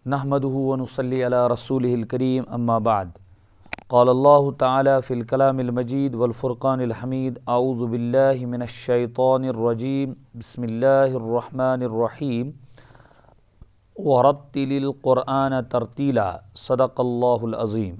نحمده ونصلي على رسوله الكريم أما بعد قال الله تعالى في الكلام المجيد والفرقان الحميد أعوذ بالله من الشيطان الرجيم بسم الله الرحمن الرحيم ورتل القرآن ترتيلا صدق الله العظيم.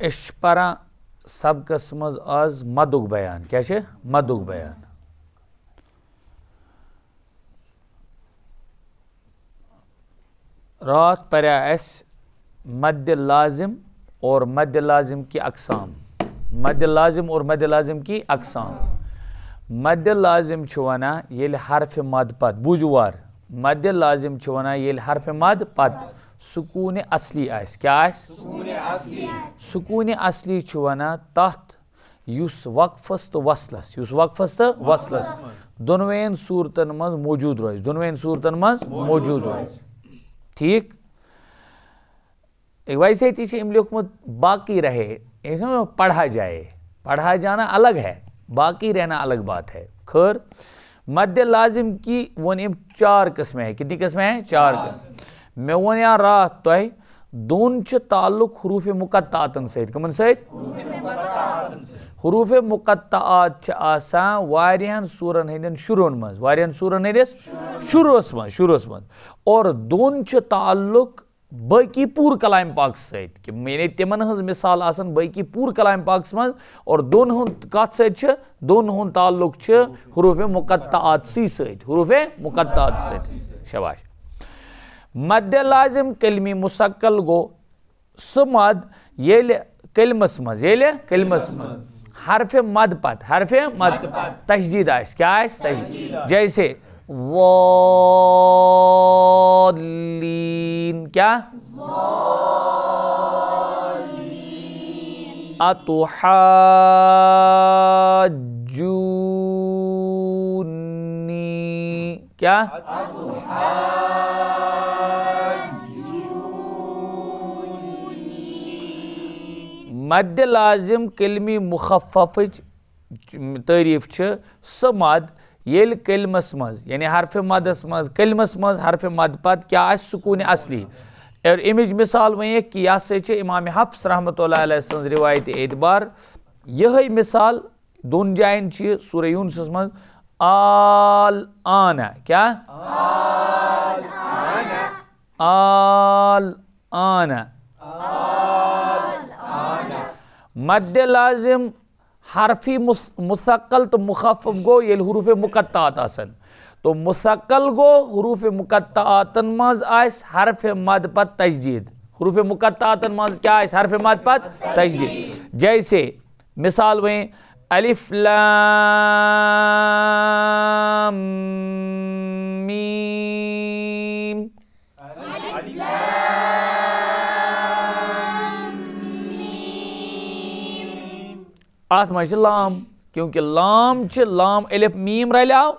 اشپرا سبقس مز آز مدک بیان کیا چھ مدک بیان. رات پریا اس مد لازم اور مد لازم کی اقسام. مد لازم اور مد لازم کی اقسام. مد لازم چھوانا یل حرف مد پت بوجوار. مد لازم چھوانا یل حرف مد پت سکون اصلی آس کیا آس سکون اصلی چھوانا تحت یس وقفس تو وصلس یس وقفس تو وصلس دونوین صورتن مز موجود روز دونوین صورتن مز موجود روز. ٹھیک ویسے تھی سے لکھمت باقی رہے پڑھا جائے. پڑھا جانا الگ ہے باقی رہنا الگ بات ہے. خیر مد لازم کی ون چار قسمیں ہیں. کتنی قسمیں ہیں؟ چار قسمیں. میں ون یا رات تو دون چھ تعلق حروف مقطعاتن سید کمن سید حروف مقطعات چھ آسان واریہن سورن ہندن شروعن مز واریہن سورن ہندن شروعس مز اور دون چھ تعلق باقی پور کلام پاک سید کہ میں نے تمن ہز مثال آسان باقی پور کلام پاک مز اور دون ہن کات سید چھ دون ہن تعلق چھ حروف مقطعات سی سید حروف مقطعات سید. شباش. مد لازم کلمی مسکل گو سمد یل کلمس مز حرف مد پت حرف مد تشدید آئیس کیا آئیس تشدید. جیسے ضالین کیا اتحاجونی کیا مد لازم کلمی مخفف تعریف چھ سمد یل کلمس مز یعنی حرف مدس مز کلمس مز حرف مد پت کیا آس سکون اصلی. اور امج مثال وہیں کہ یہ سے چھ امام حفص رحمۃ اللہ علیہ سنز روایت اعتبار یہ مثال دون جائن چھ سورہ یونس مز آل آنا کیا آل آنا. مد لازم حرفی مثقل تو مخفف گو یل حروف مقطعات آسن تو مثقل گو حروف مقطعاتن ماز آئیس حرف مد پت تجدید. حروف مقطعاتن ماز کیا آئیس حرف مد پت تجدید. جیسے مثال وہیں الف لام میم آت مجھ لام کیونکہ لام چھ لام الف میم رلیاو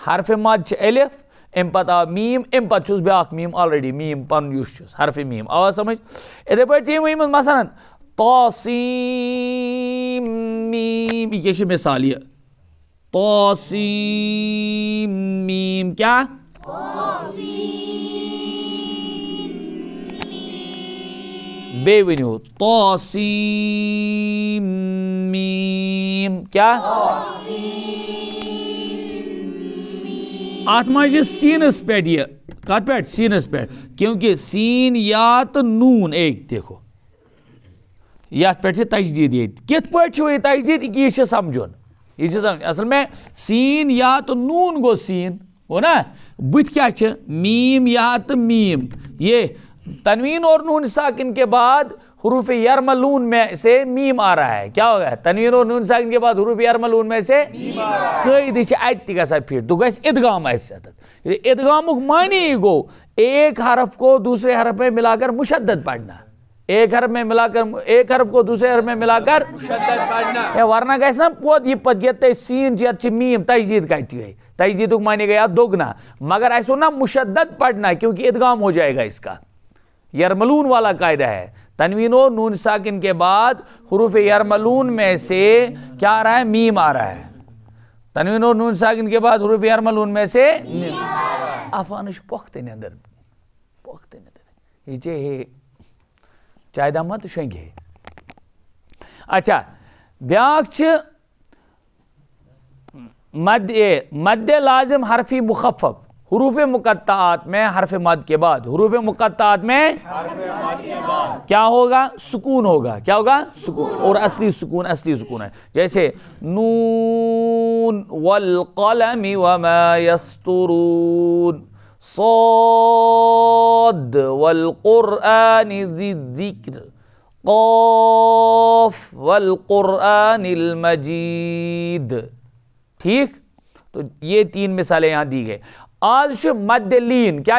حرف مد چھ الف ام پت آو میم ام پت چھس بیاک میم آلریڈی میم پن یوش چھس حرف میم آواز سمجھ. ادھے پر چاہیے وہی مثلا توسیم میم یہ کیا مثال یہ توسیم میم کیا بے ونیو توسیم میم کیا آت ماجی سینس پیٹ یہ کات پیٹ سینس پیٹ کیونکہ سین یا تو نون ایک دیکھو یات پیٹ سے تجدید یہ کت پیٹ چھو یہ تجدید یہ چھے سمجھون یہ چھے سمجھون اصل میں سین یا تو نون گو سین ہو نا بت کیا چھے میم یا تو میم یہ تنوین اور نون ساکن کے بعد حروف یرملون میں سے میم آ رہا ہے. کیا ہوگا تنوین اور نون ساکن کے بعد حروف یرملون میں سے قید آیتی کا ساتھ پھر تو گیس ادغام ایسے ادغام معنی گو ایک حرف کو دوسرے حرف میں ملا کر مشدد پڑھنا. ایک حرف میں ملا کر ایک حرف کو دوسرے حرف میں ملا کر مشدد پڑھنا. ورنہ کیسا پود یہ پد گیتے سین جیت چھ میم تجدید کہتی ہے. تجدید کو معنی گیا دوگنا مگر ایسو نہ مشدد پڑھنا کیونکہ ادغام ہو جائے گا اس کا. یرملون والا قاعدہ ہے تنوین و نون ساکن کے بعد حروف یرملون میں سے کیا آ رہا ہے؟ میم آ رہا ہے. تنوین و نون ساکن کے بعد حروف یرملون میں سے افانش پوختے ندر یہ ہے چائے دامت شنگ ہے. اچھا بیاکھ مد لازم حرفی مخفف. حروف مقطعات میں حرف مد کے بعد حروف مقطعات میں کیا ہوگا؟ سکون ہوگا. کیا ہوگا؟ سکون. اور اصلی سکون ہے. جیسے نون والقلم وما يسطرون صاد والقرآن ذی الذکر قاف والقرآن المجید. ٹھیک، تو یہ 3 مثالیں یہاں دی گئے. آج مد لین کیا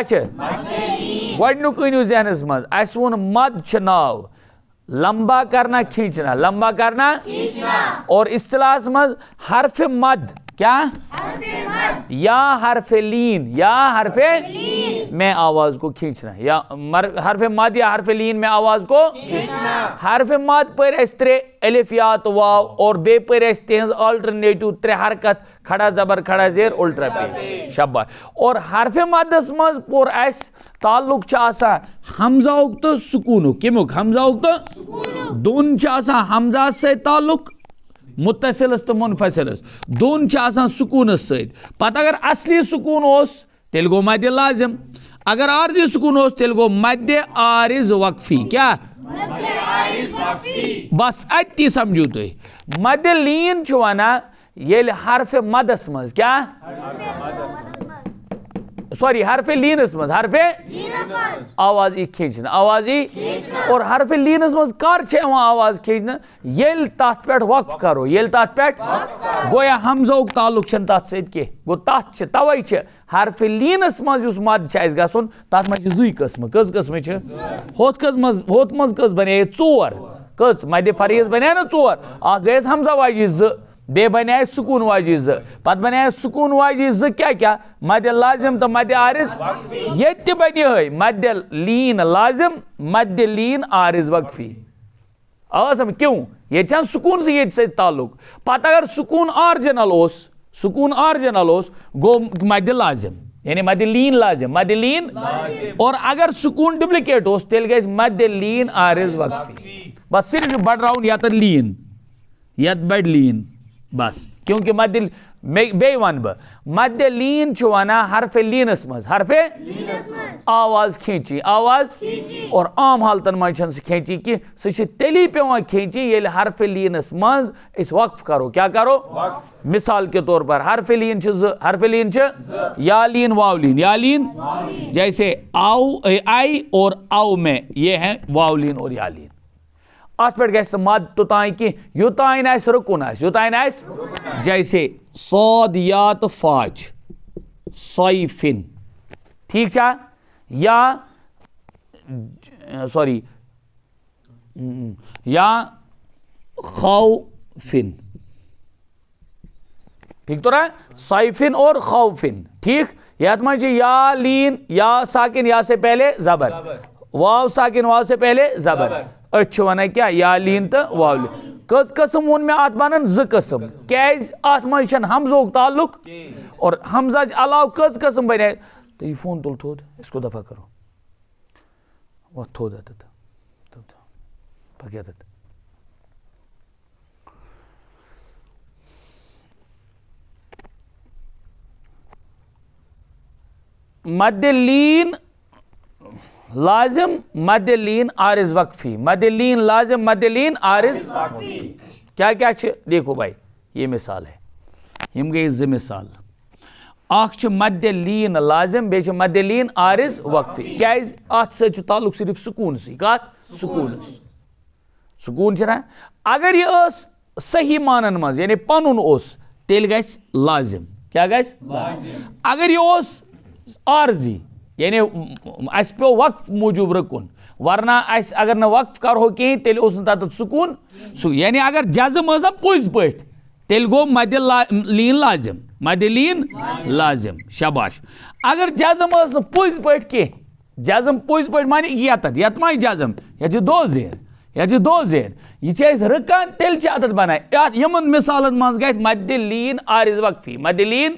گۄڈنیُک أنِو ذہنس منٛز. اَسہِ ووٚن مد چھُ ناو لمبا کرنا کھینچنا، لمبا کرنا. اور اصطلاحس منٛز حرف مد کیا؟ یا حرف لین یا حرف میں آواز کو کھینچنا، یا حرف مد یا حرف لین میں آواز کو حرف مد پر اس ترے الف یا تو واو اور بے پر اس تہنز آلٹرنیٹو 3 حرکت کھڑا زبر کھڑا زیر الٹرا پیش شاباش. اور حرف مدس مز پور اس تعلق چھ آسان حمزہ تو سکونک. کمیک حمزہ تو دون چھ آسان حمزہ سے تعلق متصلس تو منفصلس دون چھ آسان سکونس سید. پتہ اگر اصلی سکون ہوس تیل گو مد لازم، اگر عارضی سکون ہوس تیل گو مد عارض وقفی. کیا؟ بس اتی سمجھو تھی. مد لین چھو ونان یل حرف مدس مز کیا سوری حرف لینس مز حرف آواز کھینچنا آواز اور حرف لینس مز کر چھ آواز کھینچنا یل تات پہ وقف کرو یل تات پہ گویا حمزہ تعلق چھ تات ست کی گو تات توے حرف لینس مز اس مد چھ گھن تات مز زی قسم کس قسم ہوت مز کس بنے 4 کس مد فریض بنے نا 4 اخ گیس حمزہ واجی ز بے بنے سکون واجی ز پت بنے سکون واجی ز کیا مد لازم تو مد عارض یہ بنے ہے مد لین لازم مد لین عارض وقفی. آسم کیوں یہ چھن سکون سے یہ تعلق. پتہ اگر سکون آرجنل اوس گو مد لازم یعنی مد لین لازم مد لین اور اگر سکون ڈپلیکیٹ اوس تیل گیس مد لین عارض وقفی. بس صرف بڑھ رہا ہوں یا تو لین یا بڑھ لین بس کیونکہ مد بے ون بہ مد لین چھو ونا حرف لینس مز حرف آواز کھینچی آواز اور عام حالتن مز چھن کھینچی کہ سہ تیلی پیوان کھینچی یل حرف لینس مز اس وقف کرو. کیا کرو؟ مثال کے طور پر حرف لین حرف لین یا لین واو لین یا لین جیسے آؤ آئی اور آؤ میں یہ ہیں واو لین اور یا لین. ات پہ گھس مد توتان کی یوتان آس رکن آس یوتان آس جیسے صاد یا تو فاج صیفن ٹھیک چھا یا سوری یا خوفن ٹھیک تو رہا صیفن اور خوفن ٹھیک. یاد من یا لین یا ساکن یا سے پہلے زبر واو ساکن واو سے پہلے زبر اچھ ونان کیا یا لین تو واو لین. کس قسم وون میں ات بنن 2 قسم کیاز ات من چھن حمزہ تعلق اور حمزہ علاوہ کس قسم بنے. تو یہ فون تل تھود اس کو دفع کرو وہ تھود پکیت مد لین لازم مد لین عارض وقفی مد لین لازم مد لین عارض وقفی. کیا دیکھو بھائی یہ مثال ہے یم گئی 2 مثال اخ مد لین لازم بیچ مد لین عارض وقفی. کیاز ات سے تعلق صرف سکون سی کات سکون چھنا. اگر یہ صحیح مانن مز یعنی پنن اوس تیل گژھِ لازم. کیا گژھِ لازم. اگر یہ اوس عارضی یعنی اس پہ وقف موجود رکن ورنہ اس اگر نہ وقف کرو کہیں تیل اس تت سکون یعنی اگر جزم ٲسا پوٚز پٲٹھۍ تیل گو مد لین لازم مد لین لازم شاباش. اگر جزم ٲس نہٕ پوٚز پٲٹھۍ کینٛہہ جزم پوز پہ مانے یتت یت ما جزم یہ دو زیر یہ دو زیر یہ رکان تیل عدد بنائے یمن مثالن مز گئے مد لین عارض وقفی مد لین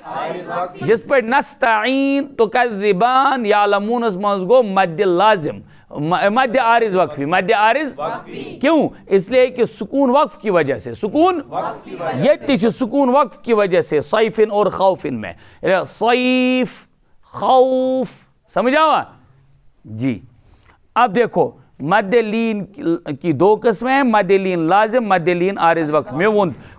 جس پہ نستعین تکذبان یعلمونس مز گو مد لازم مد عارض وقفی مد عارض کیوں اس لیے کہ سکون وقف کی وجہ سے سکون یہ سکون وقف کی وجہ سے صیفن اور خوفن میں صیف خوف سمجھا ہوا جی. اب دیکھو مد لین کی دو قسمیں ہیں مد لین لازم مد لین عارض وقفی میں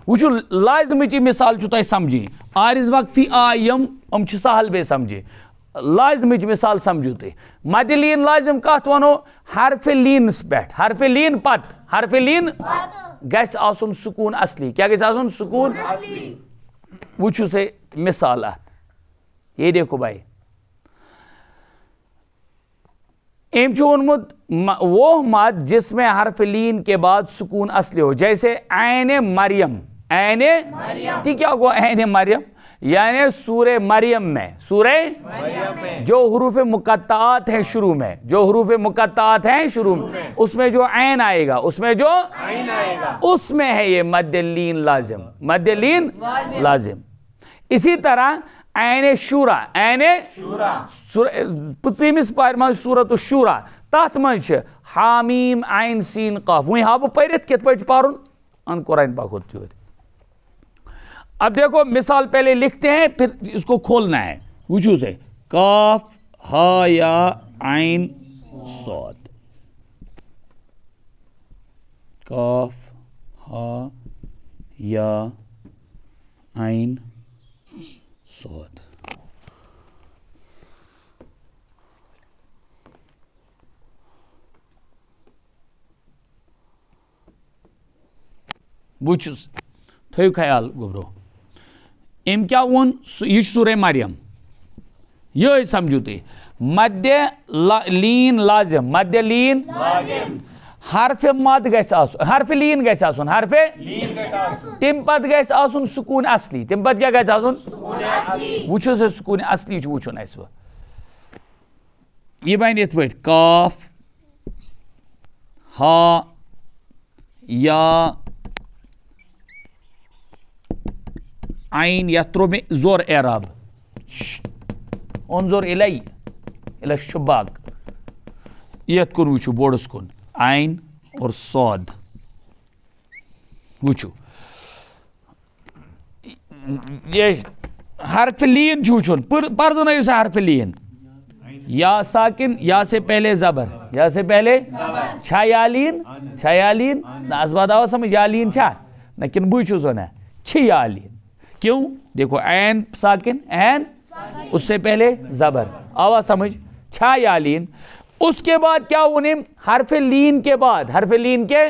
وچو لازم چی مثال چھو تائی سمجھی عارض وقفی آیم ام چھ سہل بے سمجھی لازم چی مثال سمجھو تے مد لین لازم کہت ونو حرف لین سپیٹ حرف لین پت حرف لین گیس آسن سکون اصلی کیا گیس آسن سکون وچو سے مثالات یہ دیکھو بھائی ایم چونمد وہ مد جس میں حرف لین کے بعد سکون اصلی ہو جیسے عین مریم عین ٹھیک کیا ہوا عین مریم یعنی سورہ مریم میں سورہ جو حروف مقطعات ہیں شروع میں جو حروف مقطعات ہیں شروع میں اس میں جو عین آئے گا اس میں جو عین آئے گا اس میں ہے یہ مد لین لازم مد لین لازم. اسی طرح عین شورا عین پچیمس پار من سورت الشورا تات من حامیم عین سین قاف وہیں ہاں پڑھت کت پہ پارن ان قرآن پاک ہوتی ہوتی. اب دیکھو مثال پہلے لکھتے ہیں پھر اس کو کھولنا ہے وچو سے کاف ہا یا عین صاد کاف ہا یا عین صاد بوچھس تھیو خیال گبرو ام کیا ون یہ سورہ مریم یہ سمجھو تی مد لین لازم مد لین حرف مد گیس آسن حرف لین گیس آسن حرف تم پت گیس آسن سکون اصلی تم پت کیا گیس آسن وچھو سے سکون اصلی چھو وچھو نیسو یہ بین یہ تھوڑی کاف ہا یا عین یترو میں زور اعراب انظر الی الشباک یت کن وچھو بورڈس کن عین اور صاد وچھو یہ حرف لین چھوچن پرزن ہے حرف لین یا ساکن یا سے پہلے زبر یا سے پہلے چھا یا لین ازباد آوا سمجھ یا لین چھا لیکن بوچھو سنا چھ یا لین کیوں دیکھو عین ساکن عین اس سے پہلے زبر آوا سمجھ چھا یا لین اس کے بعد کیا انہیں حرف لین کے بعد حرف لین کے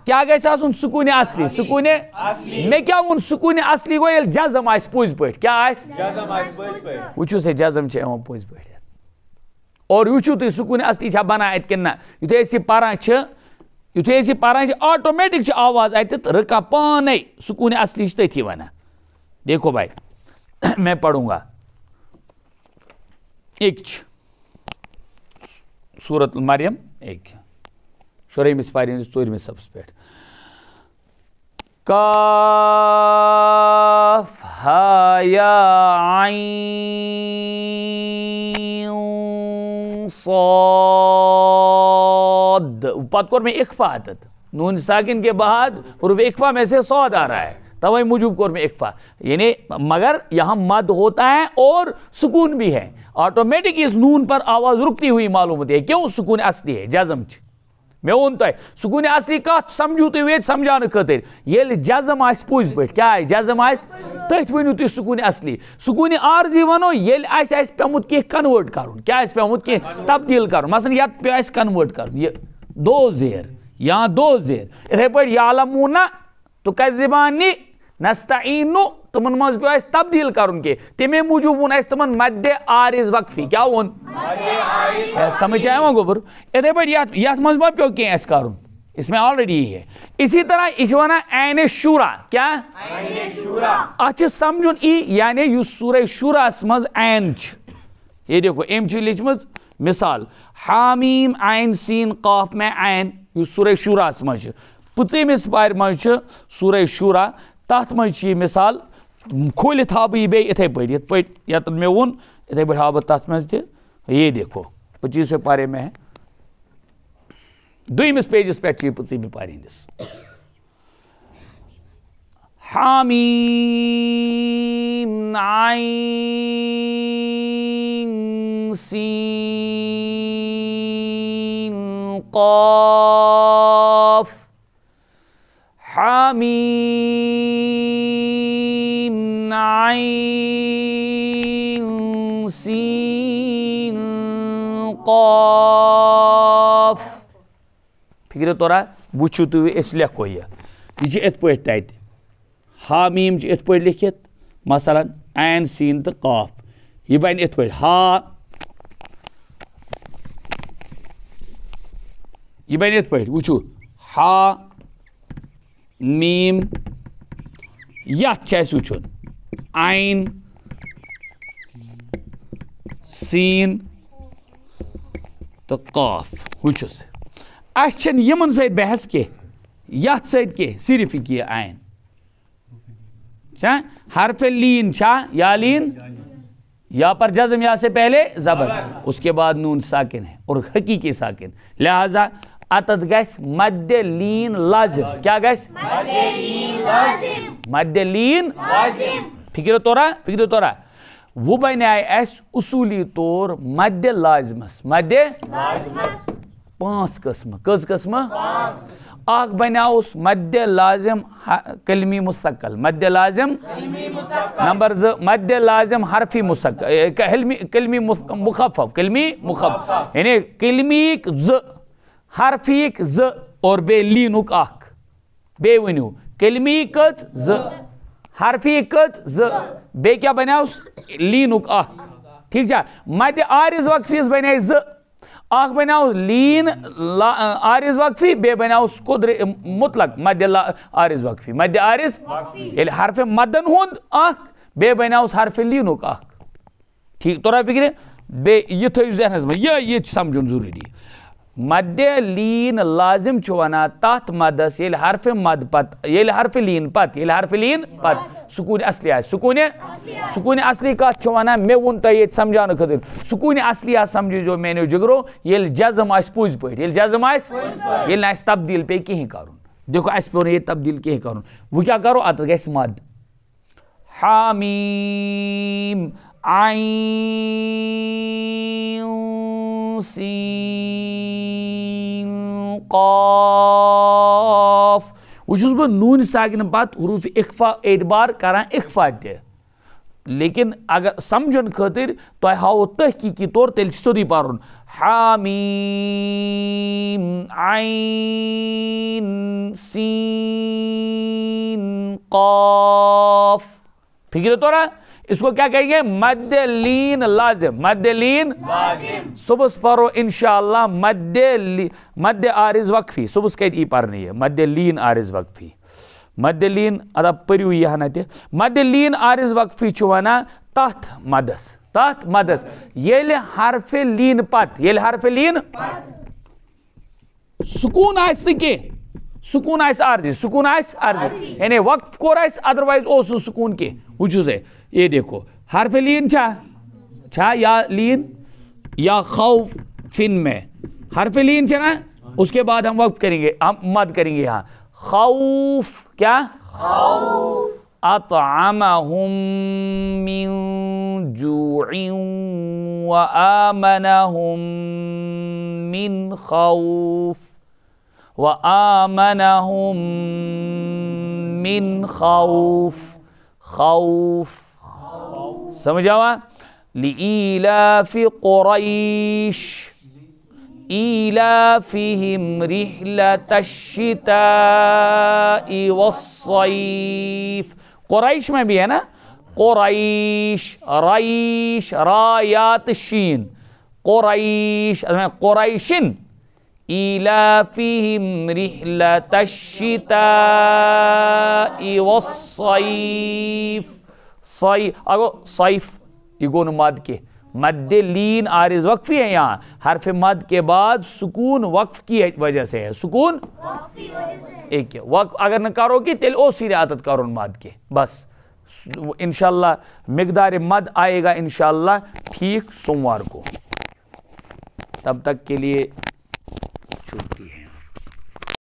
کیا کیسا سن سکون اصلی سکون میں کیا ان سکون اصلی کو یہ جزم آئیس پوز پیٹ کیا آئیس وچو سے جزم چھے ہم پوز پیٹ اور وچو تی سکون اصلی چھا بنا ایت کننا یو تے ایسی پاران چھے آٹومیٹک چھے آواز آئیت رکا پانے سکون اصلی چھتے تھی وانا. دیکھو بھائی میں پڑھوں گا ایک سورت مریم ایک شوری میں سپاری چوری میں سب سپیٹ کاف ہا یا عین صاد پتکور میں اخفا آتا نون ساکن کے بعد حروف اخفا میں سے صاد آ رہا ہے توائی موجوب کور میں اخفا یعنی مگر یہاں مد ہوتا ہے اور سکون بھی ہے آٹومیٹک اس نون پر آواز رکتی ہوئی معلوم ہوتی ہے کیوں سکون اصلی ہے جزم چھ میں اونتا ہے سکون اصلی کا سمجھوتے ہوئے سمجھانے خطر یہ جزم آئیس پوز بیٹ کیا ہے جزم آئیس تحت ونیوتی سکون اصلی سکون عارضی ونو یہ آئیس پیمود کی کنورٹ کرن کیا آئیس پیمود کی تبدیل کرن مثلا یہ پہ آئیس کنورٹ کرن یہ دو زیر یہاں دو زیر اتھے پر یعلمونا تو کذبانی نستعینو تمن مز پہ تبدیل کرن کے تمہیں موجود ون تمن مد عارض وقفی کیا ون سمجھ آئے وہاں گوبر ادھے پر یاد مز پہ کیا ایس کرن اس میں آلریڈی یہ ہے. اسی طرح اشوانا عین شورا کیا اچھ سمجھن ای یعنی یو سورہ شورا اس مز عین چھ یہ دیکھو ایم چھ لچمز مثال حامیم عین سین قاف میں عین یہ سورہ شورا مجھ پٕژِمِس پارِ منٛز چھِ سورہ شورا تَتھ منٛز چھِ یہِ مثال کھوٗلِتھ ہاو بہٕ یہِ بیٚیہِ یِتھَے پٲٹھۍ یِتھ پٲٹھۍ ییٚتٮ۪ن مےٚ ووٚن یِتھَے پٲٹھۍ ہاو بہٕ تَتھ منٛز تہِ یہ دیکھو 25ویں پارے میں ہے دوٚیمِس پیجَس پٮ۪ٹھ چھِ یہِ 25مہِ پارِ ہِنٛدِس حامیم عین سین قاف حامیم عین سین قاف فکر طورا وٕچھِو تُہۍ أسۍ لیکھو یہِ چھِ یِتھ پٲٹھۍ تَتہِ حامیم چھِ یِتھ پٲٹھۍ لیکھِتھ مثلاً عین سین تہٕ قاف یہِ بَنہِ یِتھ پٲٹھۍ یہِ بَنہِ یِتھ پٲٹھۍ وٕچھِو ہا میٖم یَتھ چھِ اَسہِ وٕچھُن عین سین تہٕ قاف وٕچھُس اَسہِ چھَنہٕ یِمن سۭتۍ بحث کینٛہہ یَتھ سۭتۍ کینٛہہ صرف یہِ عین چھا حرف لین چھا یا لین یا پر جزم یا سے پہلے زبر اس کے بعد نون ساکن ہے اور حقیقی ساکن لہذا اتت گیس مد لین لازم کیا گیس مد لین فکر طورا وہ بنے اس اصولی طور مد لازمس مد 5 قسم کس قسم اخ بناوس مد لازم کلمی مستقل مد لازم نمبر 2 مد لازم حرفی مستقل کلمی مخفف یعنی کلمیک ز حرفیک ز اور بے لینک اخ بے ونیو کلمیک ز حرفیک ز بے کیا بناوس لینک اخ ٹھیک چھا مد عارض وقفی بنے ز اخ بناو لین عارض وقفی بے بناوس قدر مطلق مد عارض وقفی مد عارض یعنی حرف مدن ہند اخ بے بناوس حرف لینک اخ ٹھیک طورا فکر بے یہ تھو ذہنس میں یہ سمجھن ضروری مد لین لازم چوانا تات مدس یل حرف مد پت یل حرف لین پت سکون اصلی آئے سکون اصلی کا چوانا میں ون تا یہ سمجھانا خطر سکون اصلی آ سمجھو جو میں نے جگرو یل جزم آئے پوز پوٹ یل جزم آئے یل نائس تبدیل پہ کہیں کرون دیکھو اس پہ یہ تبدیل کہیں کرون وہ کیا کرو آتا گیس مد حامیم عین سین قاف وچھس بہ نون ساکن پت حروف اخفا اعتبار کران اخفا تہ لیکن اگر سمجھن خاطر تہ ہاو تحقیقی طور تیل سیودی پرن حامیم عین سین قاف فکر طورا اس کو کیا کہیں گے مد لین لازم مد لین صبح پرو انشاءاللہ مد عارض وقفی صبح کتی پرنی ہے مد لین عارض وقفی مد لین ادا پریو یہ نتہ مد لین عارض وقفی چوانا تحت مدس یل حرف لین پت سکون آئس نکی سکون آئس عارضی یعنی وقف کور آئس ادروائز اوسو سکون کے وچھو سے یہ دیکھو حرف لین چھا یا لین یا خوف فن میں حرف لین نا اس کے بعد ہم وقف کریں گے ہم مد کریں گے یہاں خوف کیا اطعمہم من جوع وآمنہم من خوف وآمنہم من خوف سمجھا ہوا لإیلاف قریش ایلافہم رحلۃ الشتاء والصیف قریش میں بھی ہے نا قریش ریش رایات شین قریشن ایلافہم رحلۃ الشتاء والصیف اگو صیف یہ گو مد کے مد لین عارض وقفی ہے یہاں. حرف مد کے بعد سکون وقف کی وجہ سے ہے. سکون ایک ہے. اگر نہ کرو گی تیل او سیرے عادت کرون مد کے بس. انشاءاللہ مقدار مد آئے گا انشاءاللہ ٹھیک سوموار کو. تب تک کے لیے